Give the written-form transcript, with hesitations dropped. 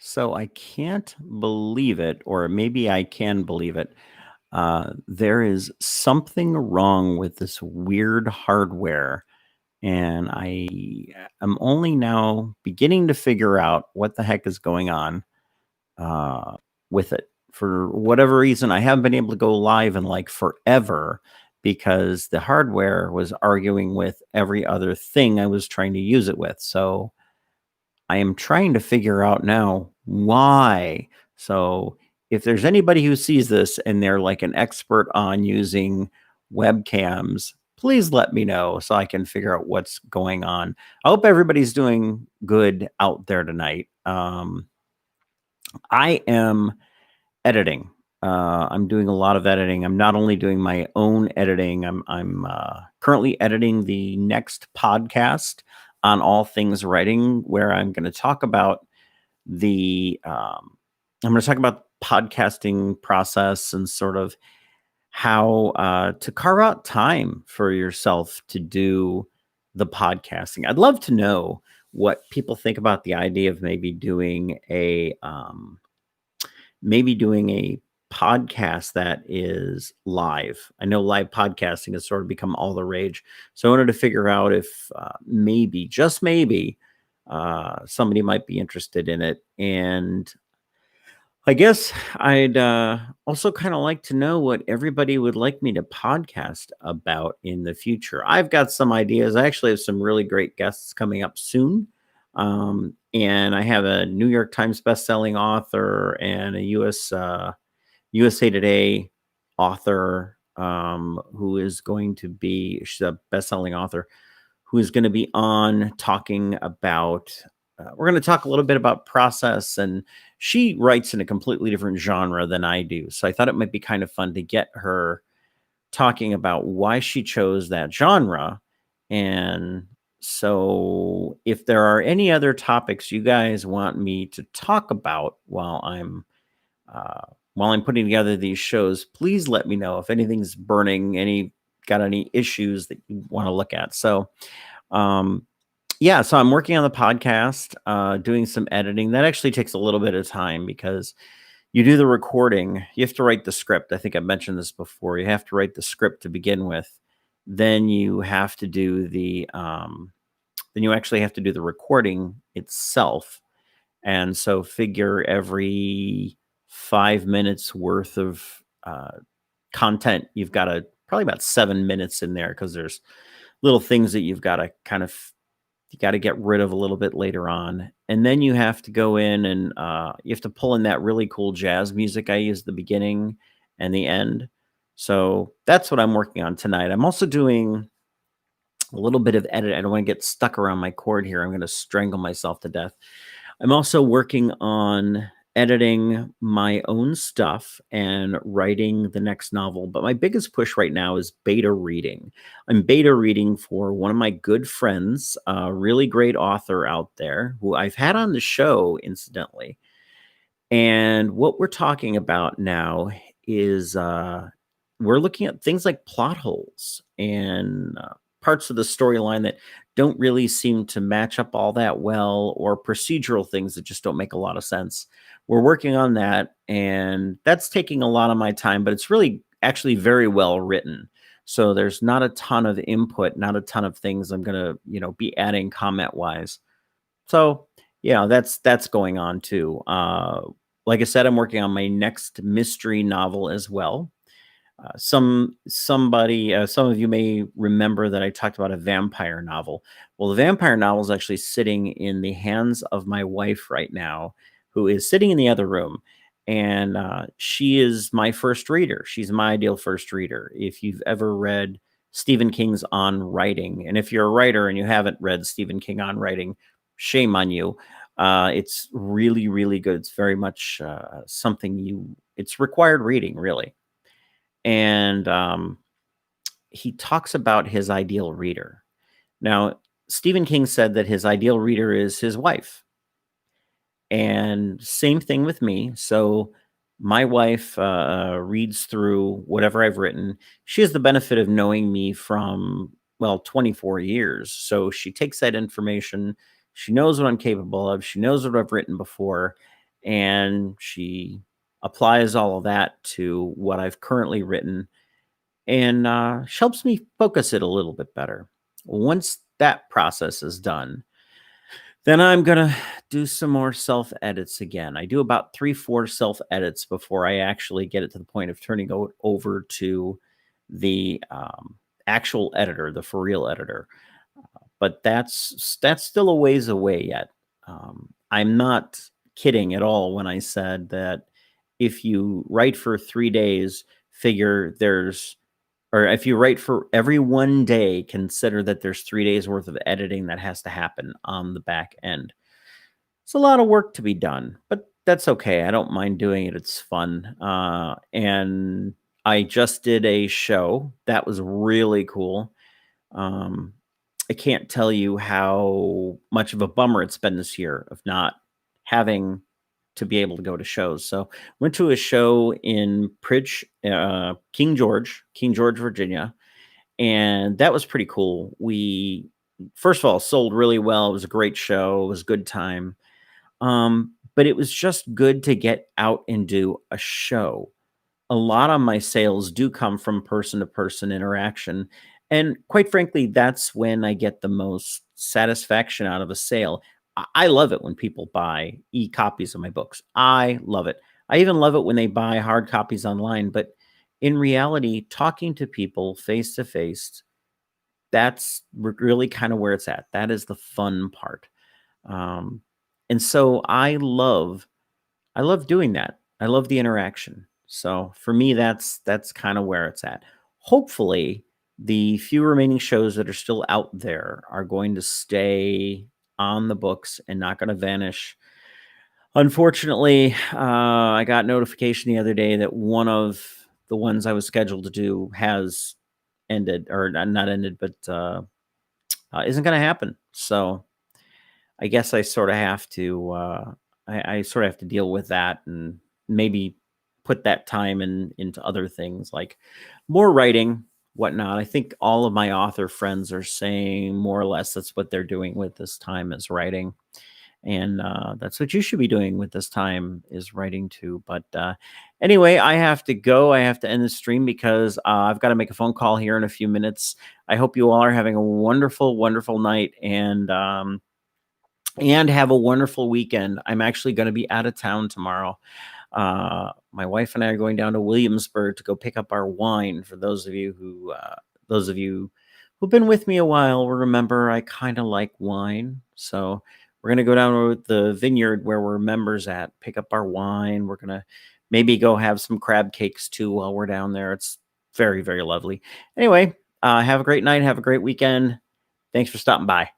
So I can't believe it, or maybe I can believe it. There is something wrong with this weird hardware, and I am only now beginning to figure out what the heck is going on uh, with it. For whatever reason, I haven't been able to go live in like forever because the hardware was arguing with every other thing I was trying to use it with. So I am trying to figure out now why. So, if there's anybody who sees this and they're like an expert on using webcams, please let me know so I can figure out what's going on. I hope everybody's doing good out there tonight. I am editing. I'm doing a lot of editing. I'm not only doing my own editing. I'm currently editing the next podcast on all things writing, where I'm going to talk about the I'm going to talk about podcasting process and sort of how to carve out time for yourself to do the podcasting. I'd love to know what people think about the idea of maybe doing a podcast that is live. I know live podcasting has sort of become all the rage. So I wanted to figure out if maybe, just maybe, somebody might be interested in it. And I guess I'd also kind of like to know what everybody would like me to podcast about in the future. I've got some ideas. I actually have some really great guests coming up soon. And I have a New York Times bestselling author and a USA Today author who is going to be, she's a bestselling author who is going to be on talking about we're going to talk a little bit about process, and she writes in a completely different genre than I do. So I thought it might be kind of fun to get her talking about why she chose that genre. And so if there are any other topics you guys want me to talk about uh, while I'm putting together these shows, please let me know if anything's burning, got any issues that you want to look at. So um, yeah, so I'm working on the podcast, doing some editing. That actually takes a little bit of time because you do the recording, you have to write the script. I think I mentioned this before. You have to write the script to begin with. Then you have to do then you actually have to do the recording itself. And so figure every 5 minutes worth of content, you've got probably about 7 minutes in there because there's little things that you've got to you got to get rid of a little bit later on. And then you have to go in and you have to pull in that really cool jazz music I use at the beginning and the end. So that's what I'm working on tonight. I'm also doing a little bit of edit. I don't want to get stuck around my cord here. I'm going to strangle myself to death. I'm also working on editing my own stuff and writing the next novel. But my biggest push right now is beta reading. I'm beta reading for one of my good friends, a really great author out there who I've had on the show, incidentally. And what we're talking about now is we're looking at things like plot holes and parts of the storyline that don't really seem to match up all that well, or procedural things that just don't make a lot of sense. We're working on that, and that's taking a lot of my time, but it's really actually very well written. So there's not a ton of input, not a ton of things I'm going to, be adding comment wise. So, yeah, that's going on too. Like I said, I'm working on my next mystery novel as well. Some of you may remember that I talked about a vampire novel. Well, the vampire novel is actually sitting in the hands of my wife right now, who is sitting in the other room, and she is my first reader. She's my ideal first reader. If you've ever read Stephen King's On Writing, and if you're a writer and you haven't read Stephen King On Writing, shame on you. It's really, really good. It's very much it's required reading, really. And he talks about his ideal reader. Now, Stephen King said that his ideal reader is his wife. And same thing with me. So my wife reads through whatever I've written. She has the benefit of knowing me from, 24 years. So she takes that information. She knows what I'm capable of. She knows what I've written before. and she applies all of that to what I've currently written, and she helps me focus it a little bit better. Once that process is done, then I'm gonna do some more self edits again. I do about 3, 4 self edits before I actually get it to the point of turning it over to the actual editor, the for real editor. But that's still a ways away yet. I'm not kidding at all when I said that if you write for 3 days, figure there's or if you write for every one day, consider that there's 3 days worth of editing that has to happen on the back end. It's a lot of work to be done, but that's okay. I don't mind doing it. It's fun. And I just did a show that was really cool. Um, I can't tell you how much of a bummer it's been this year of not having to be able to go to shows. So went to a show in King George, Virginia, and that was pretty cool. We first of all sold really well. It was a great show. It was a good time. But it was just good to get out and do a show. A lot of my sales do come from person to person interaction. And quite frankly, that's when I get the most satisfaction out of a sale. I love it when people buy e copies of my books. I love it. I even love it when they buy hard copies online. But in reality, talking to people face to face, that's really kind of where it's at. That is the fun part. Um, and so I love doing that. I love the interaction. So for me, that's kind of where it's at. Hopefully, the few remaining shows that are still out there are going to stay on the books and not going to vanish. Unfortunately, I got notification the other day that one of the ones I was scheduled to do has ended, or not ended, but isn't going to happen. So I guess I sort of have to I sort of have to deal with that and maybe put that time into other things like more writing, whatnot. I think all of my author friends are saying more or less that's what they're doing with this time is writing. And that's what you should be doing with this time is writing too. But anyway, I have to go. I have to end the stream because I've got to make a phone call here in a few minutes. I hope you all are having a wonderful, wonderful night. And have a wonderful weekend. I'm actually going to be out of town tomorrow. My wife and I are going down to Williamsburg to go pick up our wine. For those of you who've been with me a while, will remember I kind of like wine. So we're going to go down to the vineyard where we're members at, pick up our wine. We're going to maybe go have some crab cakes too while we're down there. It's very, very lovely. Anyway, have a great night. Have a great weekend. Thanks for stopping by.